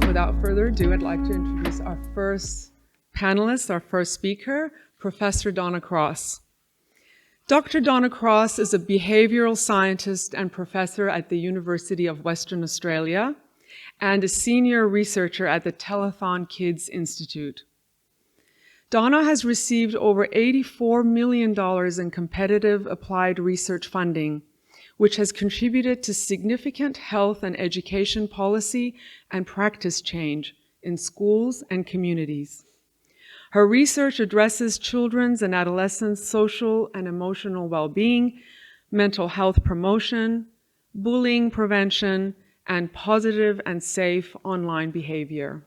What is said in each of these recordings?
without further ado, I'd like to introduce our first panelist, our first speaker, Professor Donna Cross. Dr. Donna Cross is a behavioral scientist and professor at the University of Western Australia and a senior researcher at the Telethon Kids Institute. Donna has received over $84 million in competitive applied research funding, which has contributed to significant health and education policy and practice change in schools and communities. Her research addresses children's and adolescents' social and emotional well-being, mental health promotion, bullying prevention, and positive and safe online behavior.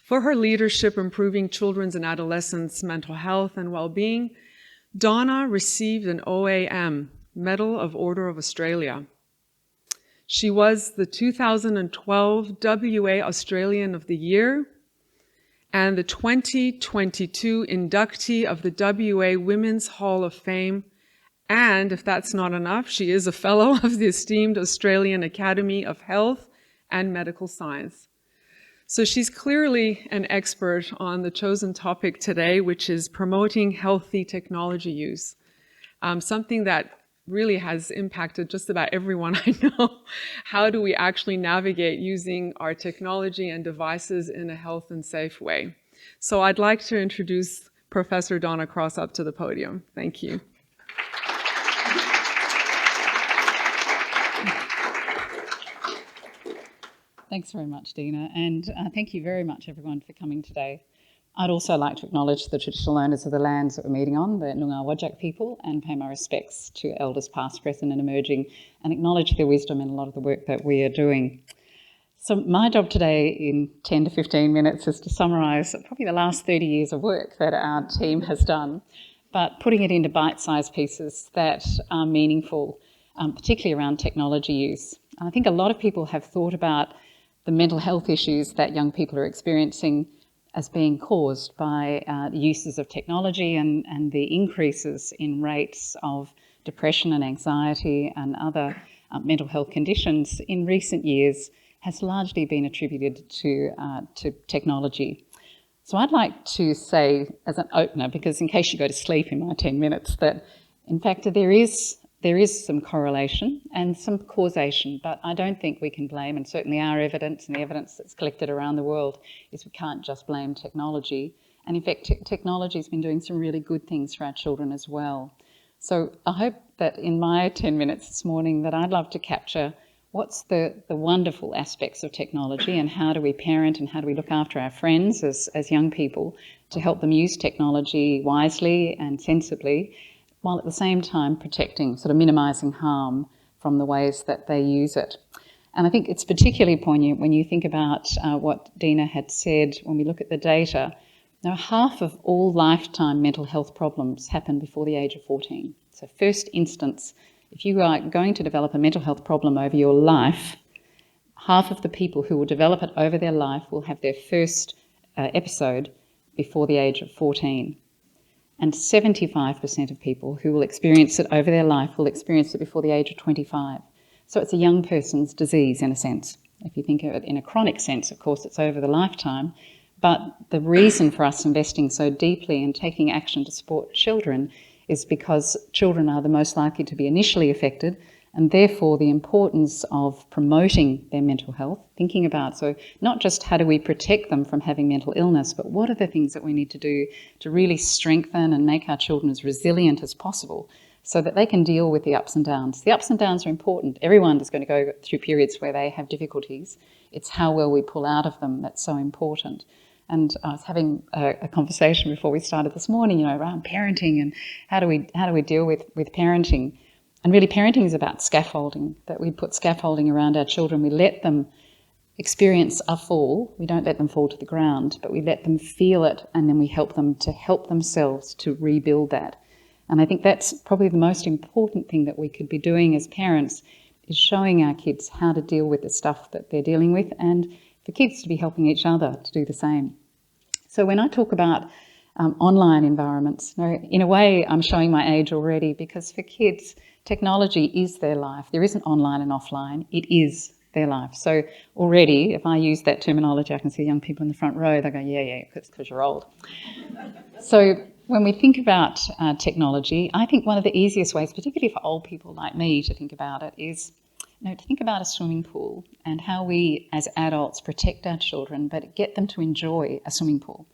For her leadership improving children's and adolescents' mental health and well-being, Donna received an OAM, Medal of Order of Australia. She was the 2012 WA Australian of the Year and the 2022 inductee of the WA Women's Hall of Fame. And if that's not enough, she is a fellow of the esteemed Australian Academy of Health and Medical Science. So she's clearly an expert on the chosen topic today, which is promoting healthy technology use, something that really has impacted just about everyone I know. How do we actually navigate using our technology and devices in a health and safe way? So I'd like to introduce Professor Donna Cross up to the podium. Thank you. Thanks very much, Dina, and thank you very much, everyone, for coming today. I'd also like to acknowledge the traditional owners of the lands that we're meeting on, the Noongar Whadjuk people, and pay my respects to elders past, present and emerging, and acknowledge their wisdom in a lot of the work that we are doing. So my job today in 10 to 15 minutes is to summarise probably the last 30 years of work that our team has done, but putting it into bite-sized pieces that are meaningful, particularly around technology use. And I think a lot of people have thought about the mental health issues that young people are experiencing as being caused by the uses of technology and the increases in rates of depression and anxiety and other mental health conditions in recent years has largely been attributed to technology. So I'd like to say as an opener, because in case you go to sleep in my 10 minutes, that in fact there is some correlation and some causation, but I don't think we can blame, and certainly our evidence and the evidence that's collected around the world is we can't just blame technology. And in fact, technology has been doing some really good things for our children as well. So I hope that in my 10 minutes this morning that I'd love to capture what's the wonderful aspects of technology and how do we parent and how do we look after our friends as young people to help them use technology wisely and sensibly, while at the same time protecting, sort of minimising harm from the ways that they use it. And I think it's particularly poignant when you think about what Dina had said when we look at the data. Now, half of all lifetime mental health problems happen before the age of 14. So first instance, if you are going to develop a mental health problem over your life, half of the people who will develop it over their life will have their first episode before the age of 14. And 75% of people who will experience it over their life will experience it before the age of 25. So it's a young person's disease in a sense. If you think of it in a chronic sense, of course, it's over the lifetime. But the reason for us investing so deeply and taking action to support children is because children are the most likely to be initially affected, and therefore the importance of promoting their mental health, thinking about, so not just how do we protect them from having mental illness, but what are the things that we need to do to really strengthen and make our children as resilient as possible so that they can deal with the ups and downs. The ups and downs are important. Everyone is going to go through periods where they have difficulties. It's how well we pull out of them that's so important. And I was having a conversation before we started this morning, around parenting and how do we deal with parenting. And really parenting is about scaffolding, that we put scaffolding around our children. We let them experience a fall. We don't let them fall to the ground, but we let them feel it, and then we help them to help themselves to rebuild that. And I think that's probably the most important thing that we could be doing as parents, is showing our kids how to deal with the stuff that they're dealing with, and for kids to be helping each other to do the same. So when I talk about online environments, in a way I'm showing my age already, because for kids, technology is their life. There isn't online and offline. It is their life. So already, if I use that terminology, I can see young people in the front row, they go, yeah, it's because you're old. So when we think about technology, I think one of the easiest ways, particularly for old people like me, to think about it is to think about a swimming pool and how we as adults protect our children but get them to enjoy a swimming pool.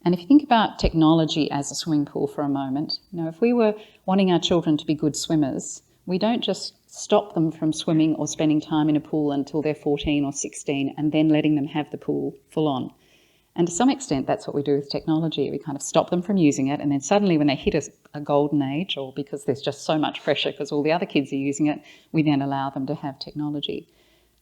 And if you think about technology as a swimming pool for a moment, if we were wanting our children to be good swimmers, we don't just stop them from swimming or spending time in a pool until they're 14 or 16 and then letting them have the pool full on. And to some extent, that's what we do with technology. We kind of stop them from using it, and then suddenly when they hit a golden age, or because there's just so much pressure because all the other kids are using it, we then allow them to have technology.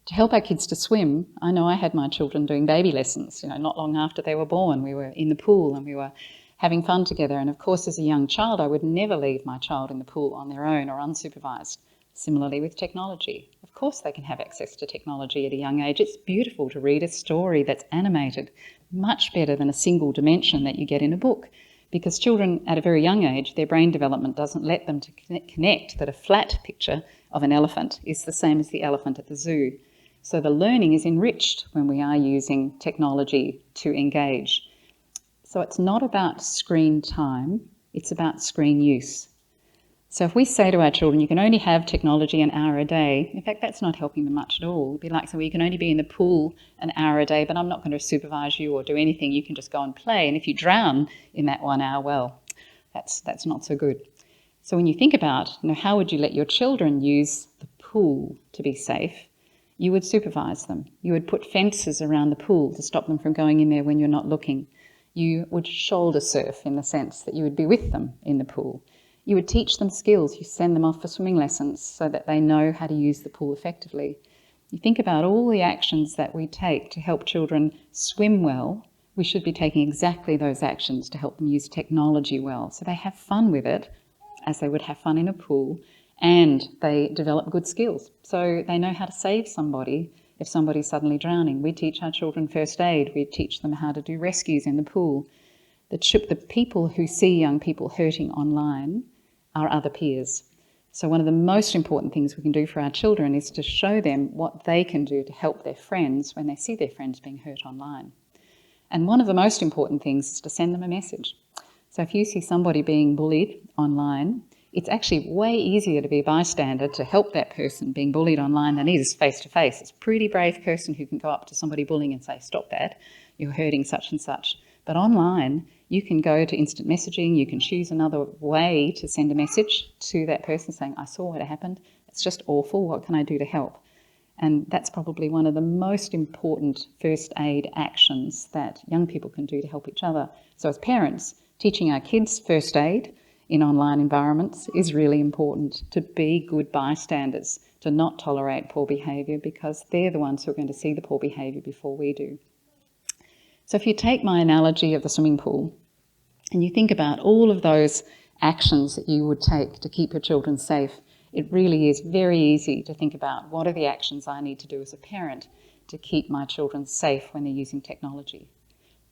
To help our kids to swim, I know I had my children doing baby lessons, not long after they were born. We were in the pool and we were having fun together. And of course, as a young child, I would never leave my child in the pool on their own or unsupervised. Similarly with technology. Of course they can have access to technology at a young age. It's beautiful to read a story that's animated, much better than a single dimension that you get in a book. Because children at a very young age, their brain development doesn't let them to connect that a flat picture of an elephant is the same as the elephant at the zoo. So the learning is enriched when we are using technology to engage. So it's not about screen time, it's about screen use. So if we say to our children, you can only have technology an hour a day, in fact, that's not helping them much at all. It'd be like, so you can only be in the pool an hour a day, but I'm not going to supervise you or do anything. You can just go and play. And if you drown in that 1 hour, well, that's not so good. So when you think about, how would you let your children use the pool to be safe? You would supervise them. You would put fences around the pool to stop them from going in there when you're not looking. You would shoulder surf in the sense that you would be with them in the pool. You would teach them skills. You send them off for swimming lessons so that they know how to use the pool effectively. You think about all the actions that we take to help children swim well. We should be taking exactly those actions to help them use technology well. So they have fun with it, as they would have fun in a pool, and they develop good skills. So they know how to save somebody if somebody's suddenly drowning. We teach our children first aid. We teach them how to do rescues in the pool. The people who see young people hurting online are other peers. So one of the most important things we can do for our children is to show them what they can do to help their friends when they see their friends being hurt online. And one of the most important things is to send them a message. So if you see somebody being bullied online, it's actually way easier to be a bystander to help that person being bullied online than it is face-to-face. It's a pretty brave person who can go up to somebody bullying and say, stop that, you're hurting such and such. But online, you can go to instant messaging, you can choose another way to send a message to that person saying, I saw what happened, it's just awful, what can I do to help? And that's probably one of the most important first aid actions that young people can do to help each other. So as parents, teaching our kids first aid in online environments is really important, to be good bystanders, to not tolerate poor behaviour, because they're the ones who are going to see the poor behaviour before we do. So if you take my analogy of the swimming pool and you think about all of those actions that you would take to keep your children safe, it really is very easy to think about what are the actions I need to do as a parent to keep my children safe when they're using technology.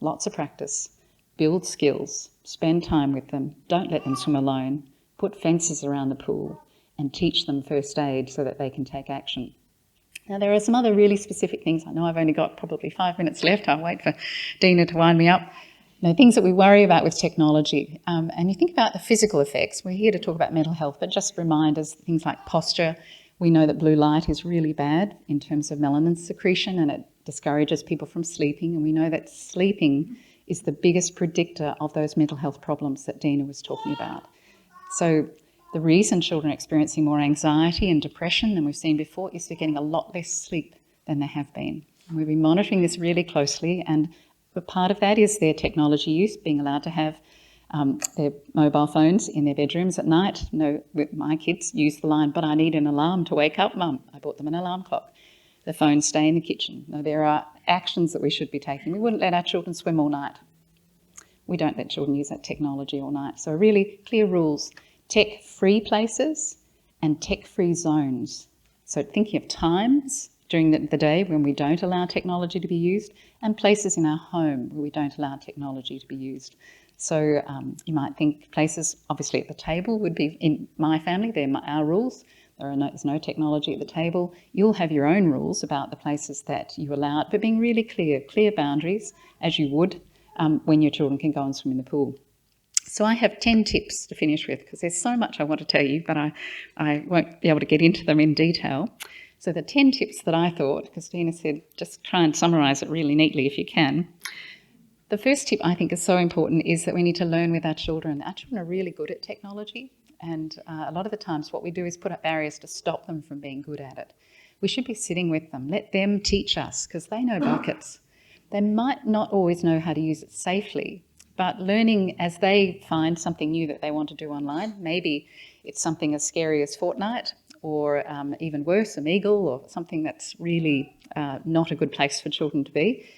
Lots of practice, build skills, spend time with them, don't let them swim alone, put fences around the pool and teach them first aid so that they can take action. Now, there are some other really specific things. I know I've only got probably 5 minutes left. I'll wait for Dina to wind me up. Things that we worry about with technology. And you think about the physical effects. We're here to talk about mental health, but just remind us things like posture. We know that blue light is really bad in terms of melanin secretion, and it discourages people from sleeping. And we know that sleeping is the biggest predictor of those mental health problems that Dina was talking about. So the reason children are experiencing more anxiety and depression than we've seen before is they're getting a lot less sleep than they have been. And we've been monitoring this really closely, and part of that is their technology use, being allowed to have their mobile phones in their bedrooms at night. My kids use the line, but I need an alarm to wake up, Mum. I bought them an alarm clock. The phones stay in the kitchen. Now, there are actions that we should be taking. We wouldn't let our children swim all night. We don't let children use that technology all night. So really clear rules. Tech-free places and tech-free zones. So thinking of times during the day when we don't allow technology to be used, and places in our home where we don't allow technology to be used. So you might think places, obviously at the table would be, in my family, they're our rules. There's no technology at the table. You'll have your own rules about the places that you allow it, but being really clear boundaries, as you would when your children can go and swim in the pool. So I have 10 tips to finish with, because there's so much I want to tell you, but I won't be able to get into them in detail. So the 10 tips that I thought, because Dina said just try and summarise it really neatly if you can. The first tip I think is so important is that we need to learn with our children. Our children are really good at technology, and a lot of the times what we do is put up barriers to stop them from being good at it. We should be sitting with them, let them teach us, because they know buckets. They might not always know how to use it safely, but learning as they find something new that they want to do online, maybe it's something as scary as Fortnite, or even worse, Omegle, or something that's really not a good place for children to be.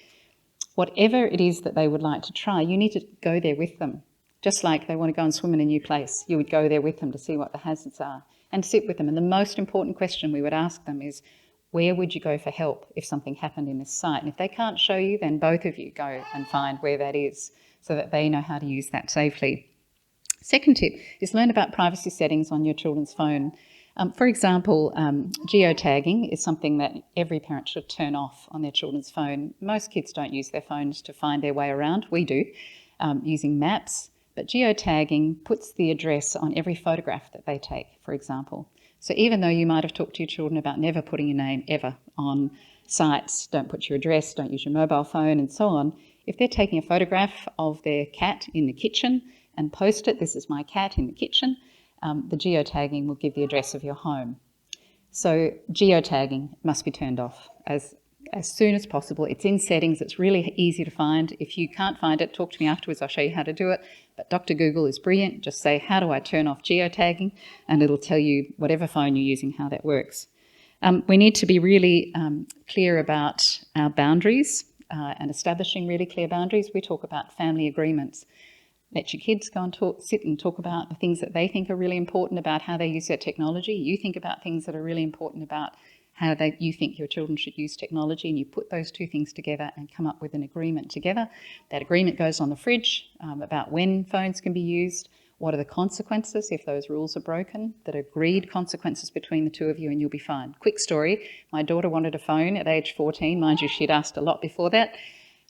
Whatever it is that they would like to try, you need to go there with them. Just like they want to go and swim in a new place, you would go there with them to see what the hazards are and sit with them. And the most important question we would ask them is, where would you go for help if something happened in this site? And if they can't show you, then both of you go and find where that is so that they know how to use that safely. Second tip is learn about privacy settings on your children's phone. For example, geotagging is something that every parent should turn off on their children's phone. Most kids don't use their phones to find their way around. We do, using maps. But geotagging puts the address on every photograph that they take, for example. So even though you might have talked to your children about never putting your name ever on sites, don't put your address, don't use your mobile phone and so on, if they're taking a photograph of their cat in the kitchen and post it, this is my cat in the kitchen, the geotagging will give the address of your home. So geotagging must be turned off as soon as possible. It's in settings, it's really easy to find. If you can't find it, talk to me afterwards, I'll show you how to do it. But Dr. Google is brilliant. Just say, how do I turn off geotagging? And it'll tell you, whatever phone you're using, how that works. We need to be really clear about our boundaries and establishing really clear boundaries. We talk about family agreements. Let your kids go and sit and talk about the things that they think are really important about how they use their technology. You think about things that are really important about how you think your children should use technology, and you put those two things together and come up with an agreement together. That agreement goes on the fridge about when phones can be used, what are the consequences if those rules are broken, that agreed consequences between the two of you, and you'll be fine. Quick story, my daughter wanted a phone at age 14. Mind you, she'd asked a lot before that.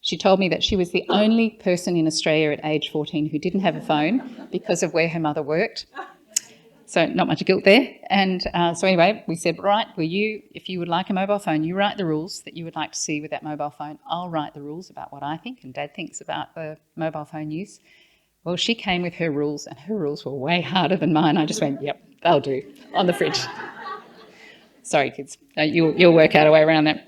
She told me that she was the only person in Australia at age 14 who didn't have a phone because of where her mother worked. So not much guilt there. And so anyway, we said, right, if you would like a mobile phone, you write the rules that you would like to see with that mobile phone. I'll write the rules about what I think and Dad thinks about the mobile phone use. Well, she came with her rules, and her rules were way harder than mine. I just went, yep, they'll do, on the fridge. Sorry, kids. You'll work out a way around that.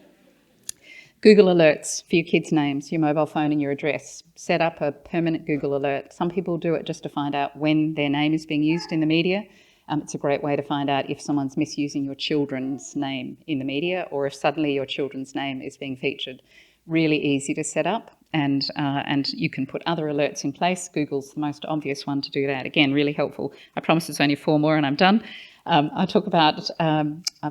Google alerts for your kids' names, your mobile phone and your address. Set up a permanent Google alert. Some people do it just to find out when their name is being used in the media. It's a great way to find out if someone's misusing your children's name in the media, or if suddenly your children's name is being featured. Really easy to set up, and you can put other alerts in place. Google's the most obvious one to do that. Again, really helpful. I promise there's only 4 more and I'm done. I've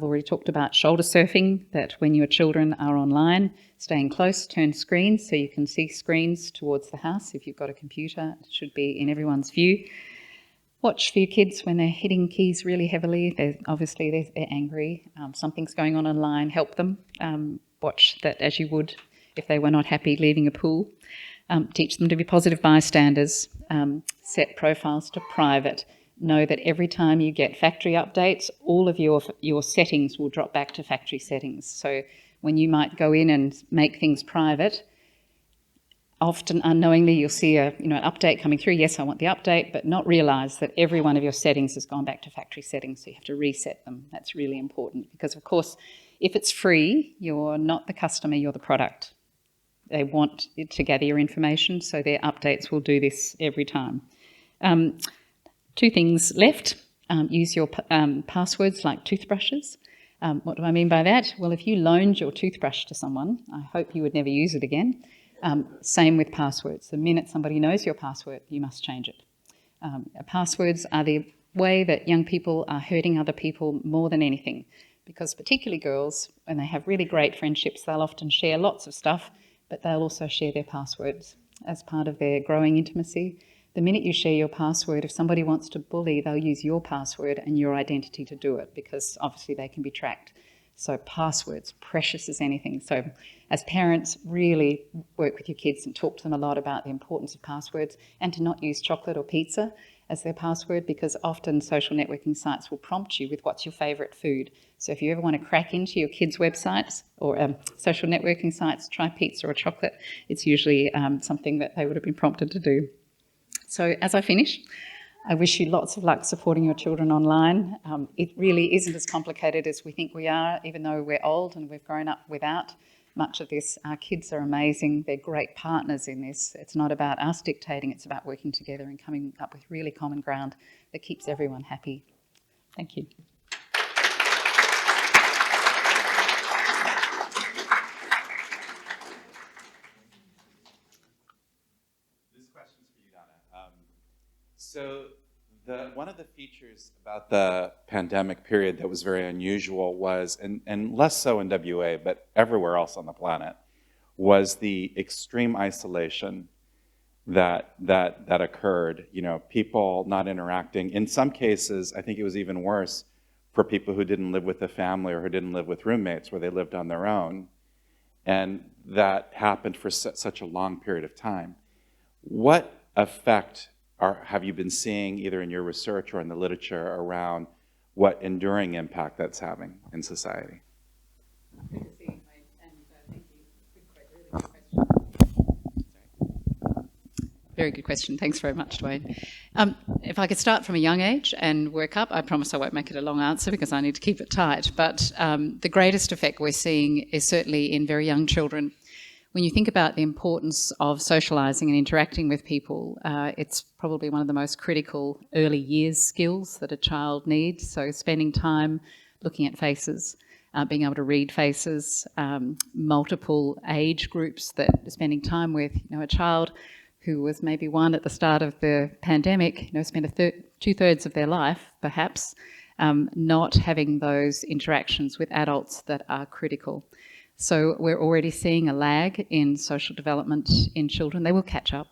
already talked about shoulder surfing, that when your children are online, staying close, turn screens so you can see screens towards the house. If you've got a computer, it should be in everyone's view. Watch for your kids when they're hitting keys really heavily. They're angry. Something's going on online. Help them. Watch that as you would if they were not happy leaving a pool. Teach them to be positive bystanders. Set profiles to private. Know that every time you get factory updates, all of your settings will drop back to factory settings. So when you might go in and make things private, often unknowingly you'll see an update coming through. Yes, I want the update, but not realise that every one of your settings has gone back to factory settings, so you have to reset them. That's really important because, of course, if it's free, you're not the customer, you're the product. They want it to gather your information, so their updates will do this every time. 2 things left. Use your passwords like toothbrushes. What do I mean by that? Well, if you loaned your toothbrush to someone, I hope you would never use it again. Same with passwords. The minute somebody knows your password, you must change it. Passwords are the way that young people are hurting other people more than anything, because particularly girls, when they have really great friendships, they'll often share lots of stuff, but they'll also share their passwords as part of their growing intimacy. The minute you share your password, if somebody wants to bully, they'll use your password and your identity to do it, because obviously they can be tracked. So passwords, precious as anything. So as parents, really work with your kids and talk to them a lot about the importance of passwords, and to not use chocolate or pizza as their password, because often social networking sites will prompt you with what's your favourite food. So if you ever want to crack into your kids' websites or social networking sites, try pizza or chocolate. It's usually something that they would have been prompted to do. So as I finish, I wish you lots of luck supporting your children online. It really isn't as complicated as we think we are, even though we're old and we've grown up without much of this. Our kids are amazing. They're great partners in this. It's not about us dictating, it's about working together and coming up with really common ground that keeps everyone happy. Thank you. This question's for you, Donna. So one of the features about the pandemic period that was very unusual was, and less so in WA, but everywhere else on the planet, was the extreme isolation that occurred. You know, people not interacting. In some cases, I think it was even worse for people who didn't live with a family or who didn't live with roommates, where they lived on their own. And that happened for such a long period of time. What effect have you been seeing, either in your research or in the literature, around what enduring impact that's having in society? Very good question. Thanks very much, Dwayne. If I could start from a young age and work up, I promise I won't make it a long answer because I need to keep it tight. But the greatest effect we're seeing is certainly in very young children. When you think about the importance of socialising and interacting with people, it's probably one of the most critical early years skills that a child needs. So spending time looking at faces, being able to read faces, multiple age groups that spending time with. You know, a child who was maybe one at the start of the pandemic, you know, spent two-thirds of their life, perhaps, not having those interactions with adults that are critical. So we're already seeing a lag in social development in children. They will catch up.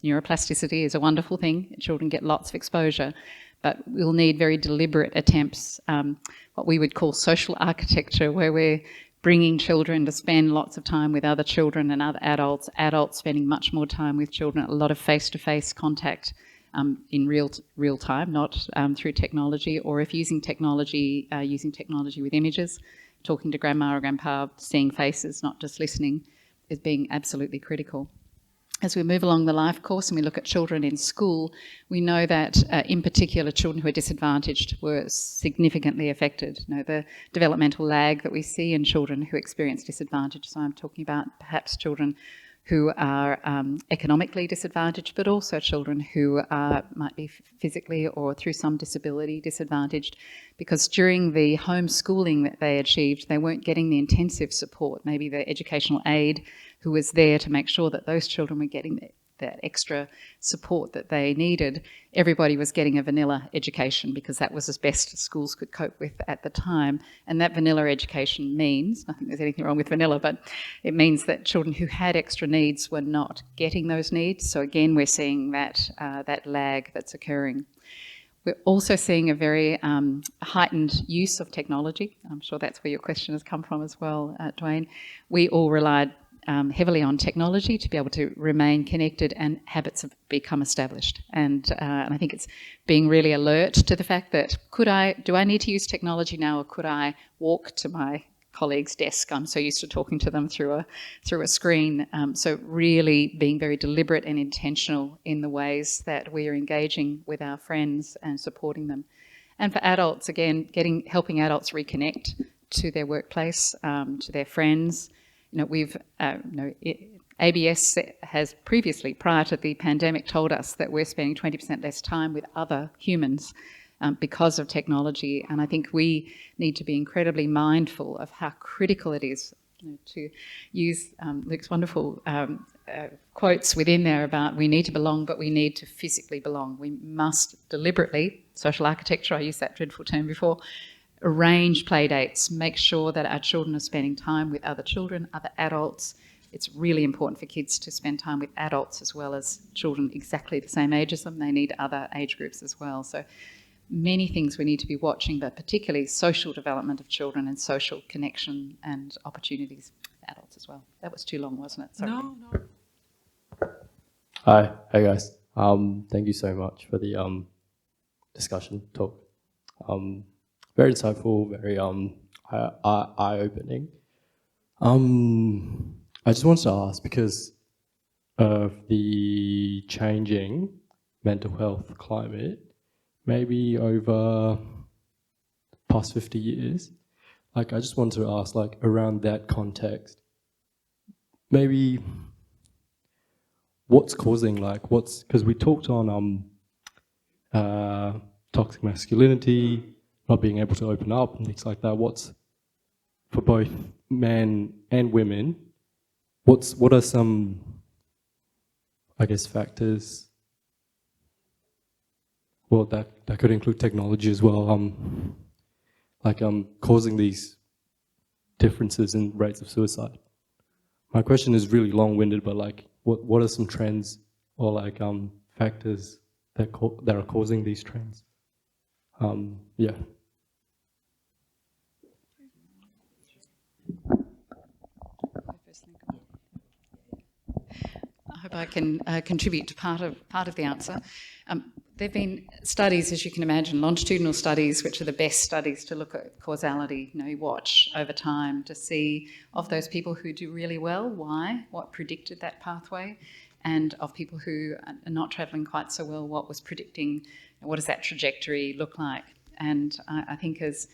Neuroplasticity is a wonderful thing. Children get lots of exposure, but we'll need very deliberate attempts, what we would call social architecture, where we're bringing children to spend lots of time with other children and other adults, adults spending much more time with children, a lot of face-to-face contact in real time, not through technology, or if using technology with images, talking to grandma or grandpa, seeing faces, not just listening, is being absolutely critical. As we move along the life course and we look at children in school, we know that in particular children who are disadvantaged were significantly affected. You know, the developmental lag that we see in children who experience disadvantage. So I'm talking about perhaps children who are economically disadvantaged, but also children who might be physically or through some disability disadvantaged, because during the homeschooling that they achieved, they weren't getting the intensive support, maybe the educational aide who was there to make sure that those children were getting that extra support that they needed. Everybody was getting a vanilla education because that was as best as schools could cope with at the time. And that vanilla education means, I think there's anything wrong with vanilla, but it means that children who had extra needs were not getting those needs. So again, we're seeing that lag that's occurring. We're also seeing a very heightened use of technology. I'm sure that's where your question has come from as well, Dwayne. We all relied heavily on technology to be able to remain connected, and habits have become established. And I think it's being really alert to the fact that do I need to use technology now, or could I walk to my colleague's desk? I'm so used to talking to them through a screen. So really being very deliberate and intentional in the ways that we are engaging with our friends and supporting them. And for adults, again, helping adults reconnect to their workplace, to their friends. You know, we've, ABS has previously, prior to the pandemic, told us that we're spending 20% less time with other humans because of technology. And I think we need to be incredibly mindful of how critical it is, you know, to use Luke's wonderful quotes within there about we need to belong, but we need to physically belong. We must deliberately, social architecture, I used that dreadful term before, arrange play dates, make sure that our children are spending time with other children, other adults, it's really important for kids to spend time with adults as well as children exactly the same age as them. They need other age groups as well. So many things we need to be watching, but particularly social development of children and social connection and opportunities for adults as well. That was too long, wasn't it? Sorry. No. Hi, hey guys. Thank you so much for the discussion talk. Very insightful, very eye-opening. I just wanted to ask, because of the changing mental health climate, maybe over the past 50 years, like I just wanted to ask, like around that context, maybe what's causing, like because we talked on toxic masculinity, not being able to open up and things like that. What's, for both men and women, what are some, I guess, factors, well, that could include technology as well, causing these differences in rates of suicide? My question is really long-winded, but like, what are some trends or like factors that are causing these trends? Yeah. I hope I can contribute to part of the answer. There have been studies, as you can imagine, longitudinal studies, which are the best studies to look at causality. You watch over time to see of those people who do really well, why, what predicted that pathway, and of people who are not travelling quite so well, what was predicting, what does that trajectory look like? And I think as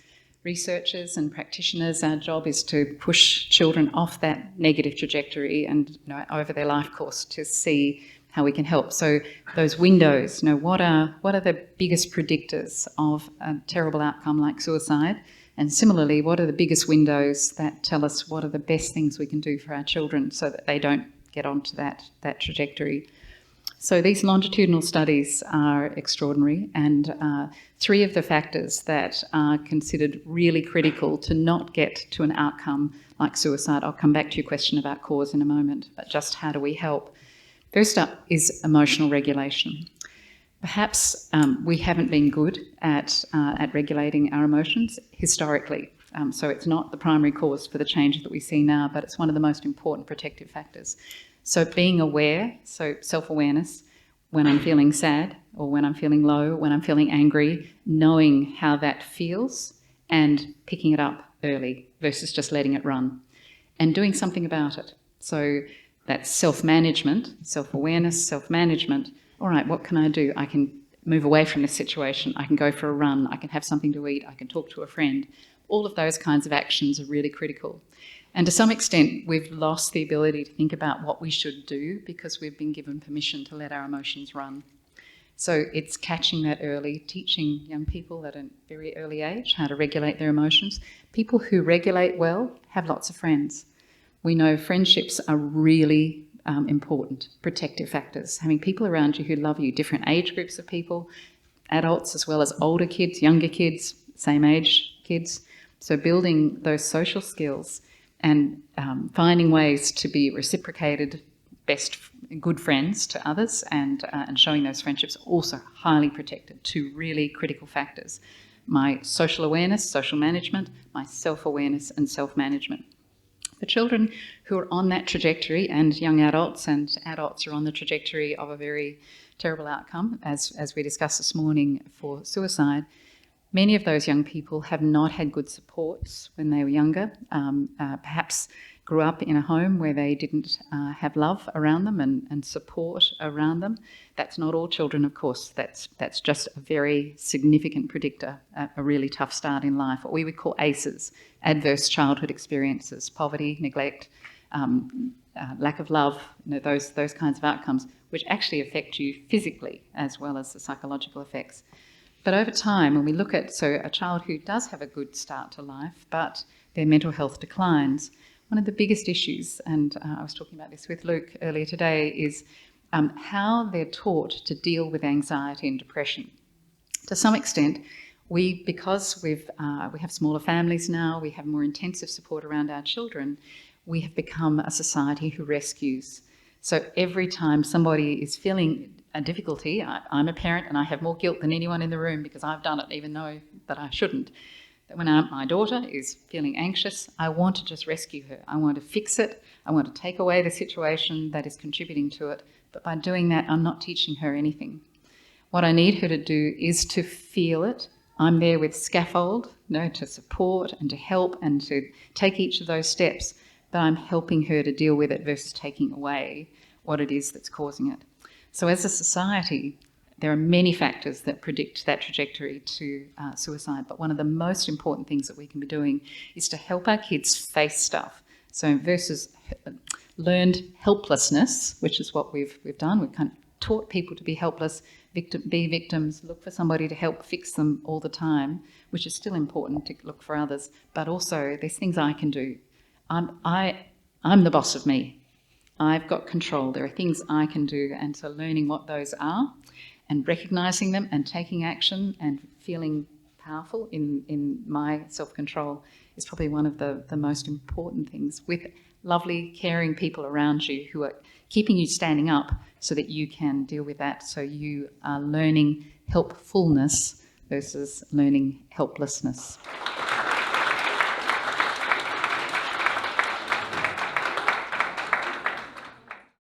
researchers and practitioners, our job is to push children off that negative trajectory and over their life course to see how we can help. So those windows, what are the biggest predictors of a terrible outcome like suicide? And similarly, what are the biggest windows that tell us what are the best things we can do for our children so that they don't get onto that trajectory? So these longitudinal studies are extraordinary, and 3 of the factors that are considered really critical to not get to an outcome like suicide. I'll come back to your question about cause in a moment, but just how do we help? First up is emotional regulation. Perhaps we haven't been good at regulating our emotions historically. So it's not the primary cause for the change that we see now, but it's one of the most important protective factors. So being aware, so self-awareness, when I'm feeling sad or when I'm feeling low, when I'm feeling angry, knowing how that feels and picking it up early versus just letting it run and doing something about it. So that's self-management, self-awareness, self-management. All right, what can I do? I can move away from this situation. I can go for a run. I can have something to eat. I can talk to a friend. All of those kinds of actions are really critical. And to some extent, we've lost the ability to think about what we should do because we've been given permission to let our emotions run. So it's catching that early, teaching young people at a very early age how to regulate their emotions. People who regulate well have lots of friends. We know friendships are really important, protective factors. Having people around you who love you, different age groups of people, adults as well as older kids, younger kids, same age kids. So building those social skills and finding ways to be reciprocated, good friends to others, and showing those friendships also highly protected. 2 really critical factors: my social awareness, social management, my self-awareness and self-management. For children who are on that trajectory, and young adults and adults are on the trajectory of a very terrible outcome, as we discussed this morning for suicide, many of those young people have not had good supports when they were younger, perhaps grew up in a home where they didn't have love around them and support around them. That's not all children, of course. That's just a very significant predictor, a really tough start in life, what we would call ACEs, adverse childhood experiences, poverty, neglect, lack of love, those kinds of outcomes, which actually affect you physically as well as the psychological effects. But over time, when we look at a child who does have a good start to life, but their mental health declines, one of the biggest issues, and I was talking about this with Luke earlier today, is how they're taught to deal with anxiety and depression. To some extent, because we have smaller families now, we have more intensive support around our children, we have become a society who rescues. So every time somebody is feeling a difficulty, I'm a parent and I have more guilt than anyone in the room because I've done it even though that I shouldn't. That when my daughter is feeling anxious, I want to just rescue her. I want to fix it. I want to take away the situation that is contributing to it. But by doing that, I'm not teaching her anything. What I need her to do is to feel it. I'm there with scaffold, to support and to help and to take each of those steps, but I'm helping her to deal with it versus taking away what it is that's causing it. So as a society, there are many factors that predict that trajectory to suicide, but one of the most important things that we can be doing is to help our kids face stuff. So versus learned helplessness, which is what we've done, we've kind of taught people to be helpless, be victims, look for somebody to help fix them all the time, which is still important to look for others, but also there's things I can do. I'm the boss of me. I've got control. There are things I can do, and so learning what those are and recognising them and taking action and feeling powerful in my self-control is probably one of the most important things, with lovely, caring people around you who are keeping you standing up so that you can deal with that. So you are learning helpfulness versus learning helplessness.